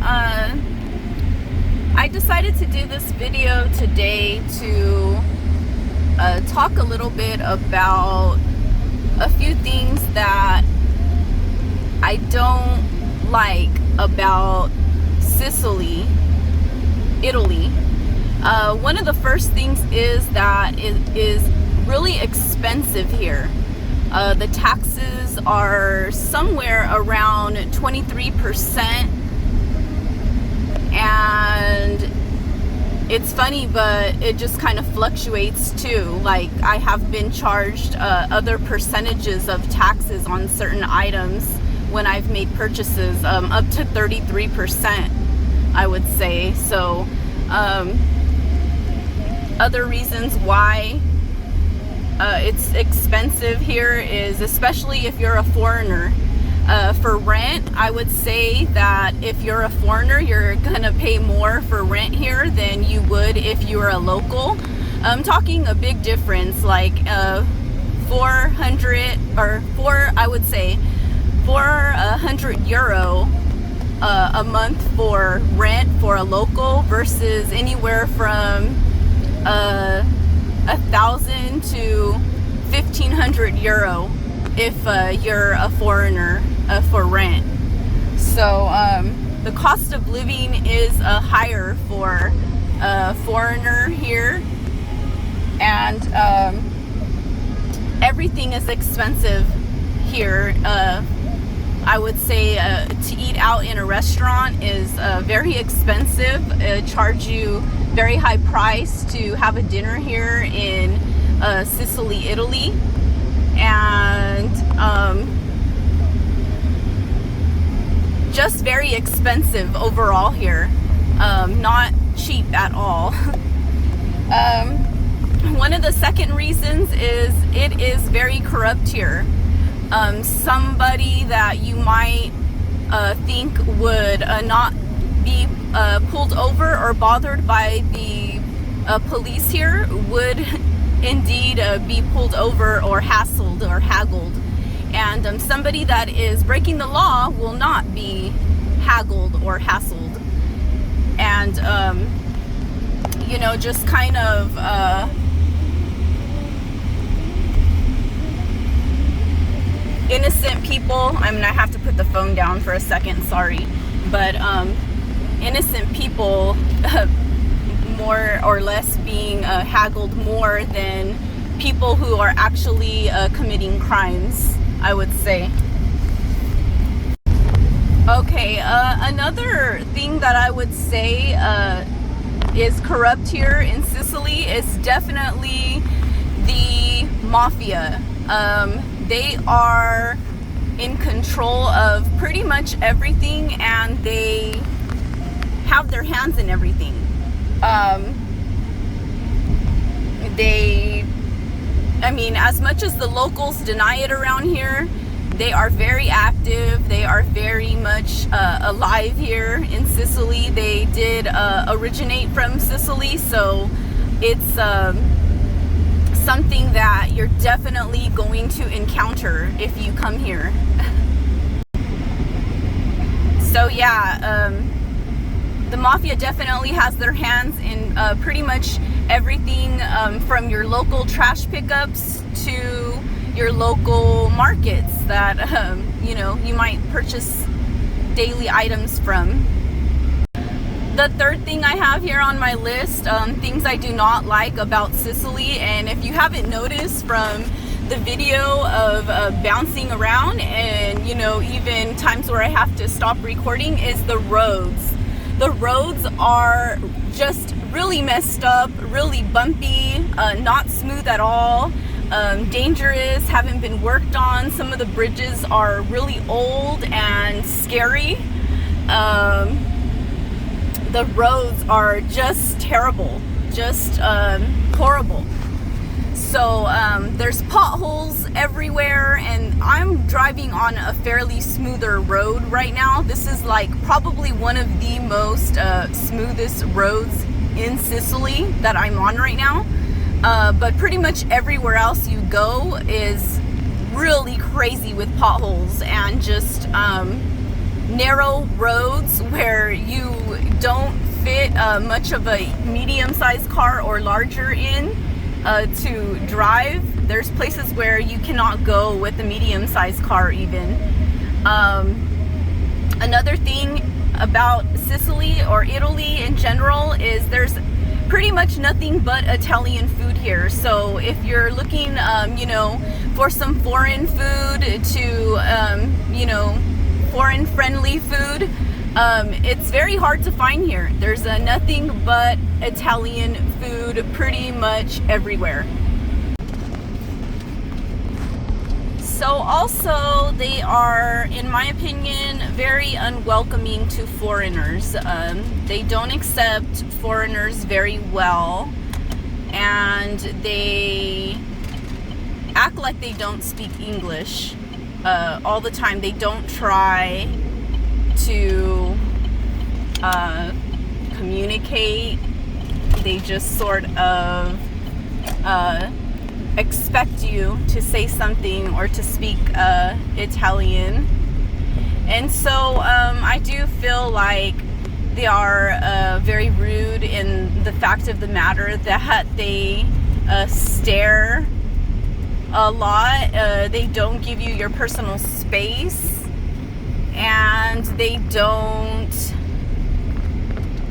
I decided to do this video today to talk a little bit about a few things that I don't like about Sicily, Italy. One of the first things is that it is really expensive here. The taxes are somewhere around 23%, and it's funny, but it just kind of fluctuates too. Like, I have been charged other percentages of taxes on certain items when I've made purchases, up to 33%, I would say. So other reasons why it's expensive here is, especially if you're a foreigner. For rent, I would say that if you're a foreigner, you're gonna pay more for rent here than you would if you were a local. I'm talking a big difference, like 400 euro a month for rent for a local versus anywhere from 1,000 to 1,500 euro if you're a foreigner for rent. So the cost of living is higher for a foreigner here, and everything is expensive here. I would say to eat out in a restaurant is very expensive. Charge you very high price to have a dinner here in Sicily, Italy. And just very expensive overall here. Not cheap at all. One of the second reasons is it is very corrupt here. Somebody that you might think would not be pulled over or bothered by the police here would indeed be pulled over or hassled or haggled. And somebody that is breaking the law will not be haggled or hassled. And just kind of innocent people, I mean, I have to put the phone down for a second, sorry, but innocent people more or less being haggled more than people who are actually committing crimes, I would say. Okay, another thing that I would say is corrupt here in Sicily is definitely the mafia. They are in control of pretty much everything, and they have their hands in everything. As much as the locals deny it around here, they are very active. They are very much alive here in Sicily. They did originate from Sicily, so it's something that you're definitely going to encounter if you come here. So yeah, the mafia definitely has their hands in pretty much everything, from your local trash pickups to your local markets that you might purchase daily items from. The third thing I have here on my list, things I do not like about Sicily, and if you haven't noticed from the video of bouncing around and even times where I have to stop recording, is the roads. The roads are just really messed up, really bumpy, not smooth at all, dangerous, haven't been worked on. Some of the bridges are really old and scary. The roads are just terrible, just horrible. So there's potholes everywhere, and I'm driving on a fairly smoother road right now. This is like probably one of the most smoothest roads in Sicily that I'm on right now. But pretty much everywhere else you go is really crazy with potholes and just narrow roads where you don't fit much of a medium-sized car or larger in to drive. There's places where you cannot go with a medium-sized car even. Another thing about Sicily or Italy in general is there's pretty much nothing but Italian food here. So if you're looking, for some foreign food to, foreign friendly food, it's very hard to find here. There's nothing but Italian food pretty much everywhere. So also they are, in my opinion, very unwelcoming to foreigners. They don't accept foreigners very well, and they act like they don't speak English all the time. They don't try to communicate. They just sort of expect you to say something or to speak Italian. And so I do feel like they are very rude in the fact of the matter that they stare a lot. They don't give you your personal space, and they don't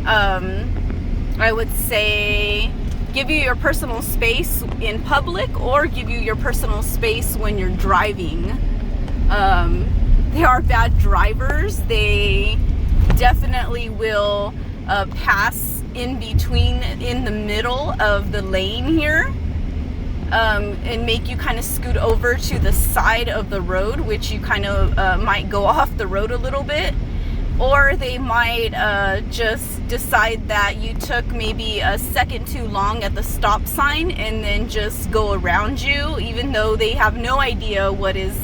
I would say give you your personal space in public or give you your personal space when you're driving. They are bad drivers. They definitely will pass in between, in the middle of the lane here, and make you kind of scoot over to the side of the road, which you kind of might go off the road a little bit. Or they might just decide that you took maybe a second too long at the stop sign and then just go around you, even though they have no idea what is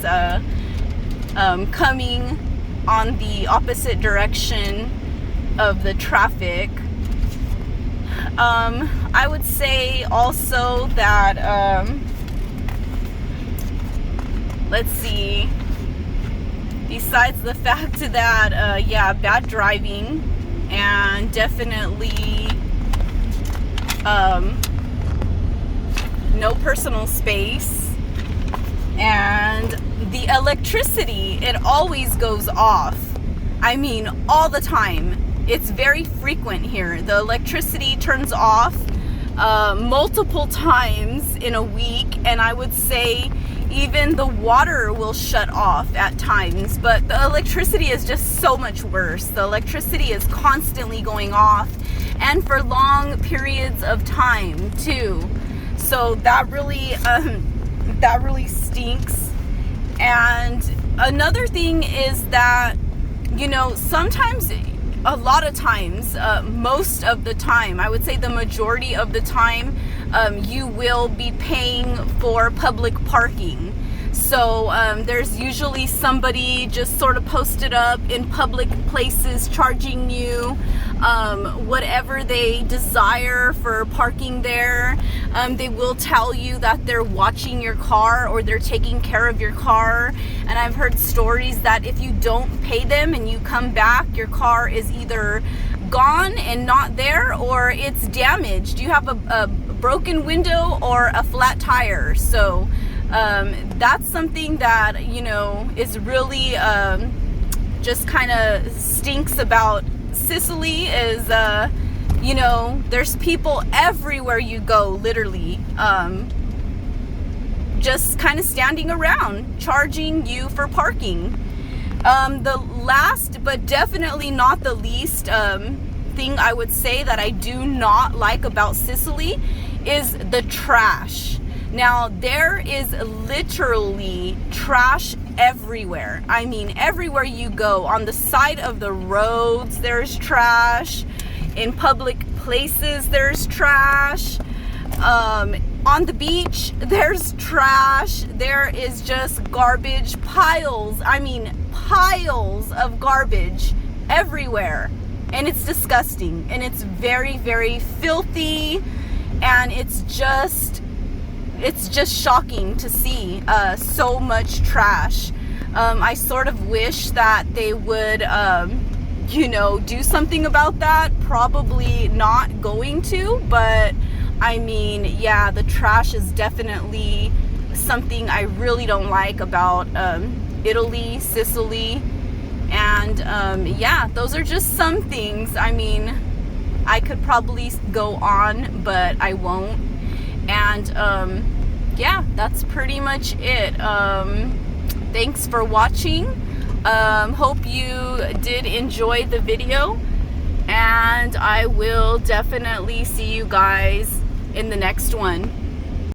coming on the opposite direction of the traffic. I would say also that, let's see, besides the fact that, bad driving and definitely no personal space, and the electricity, it always goes off. I mean, all the time. It's very frequent here. The electricity turns off multiple times in a week, and I would say even the water will shut off at times, but the electricity is just so much worse. The electricity is constantly going off, and for long periods of time too. So that really stinks. And another thing is that, sometimes, a lot of times, most of the time, I would say the majority of the time, you will be paying for public parking. So there's usually somebody just sort of posted up in public places charging you whatever they desire for parking there. They will tell you that they're watching your car or they're taking care of your car. And I've heard stories that if you don't pay them and you come back, your car is either gone and not there, or it's damaged. You have a broken window or a flat tire. So that's something that, is really just kind of stinks about Sicily is, there's people everywhere you go, literally, just kind of standing around charging you for parking. The last, but definitely not the least, thing I would say that I do not like about Sicily is the trash. Now, there is literally trash everywhere. I mean, everywhere you go. On the side of the roads, there's trash. In public places, there's trash. On the beach, there's trash. There is just garbage piles. I mean, piles of garbage everywhere. And it's disgusting. And it's very, very filthy. And it's just shocking to see so much trash. I sort of wish that they would, you know, do something about that. Probably not going to, but I mean, yeah, the trash is definitely something I really don't like about Italy, Sicily. And yeah, those are just some things. I mean, I could probably go on, but I won't. And yeah, that's pretty much it. Thanks for watching. Hope you did enjoy the video, and I will definitely see you guys in the next one.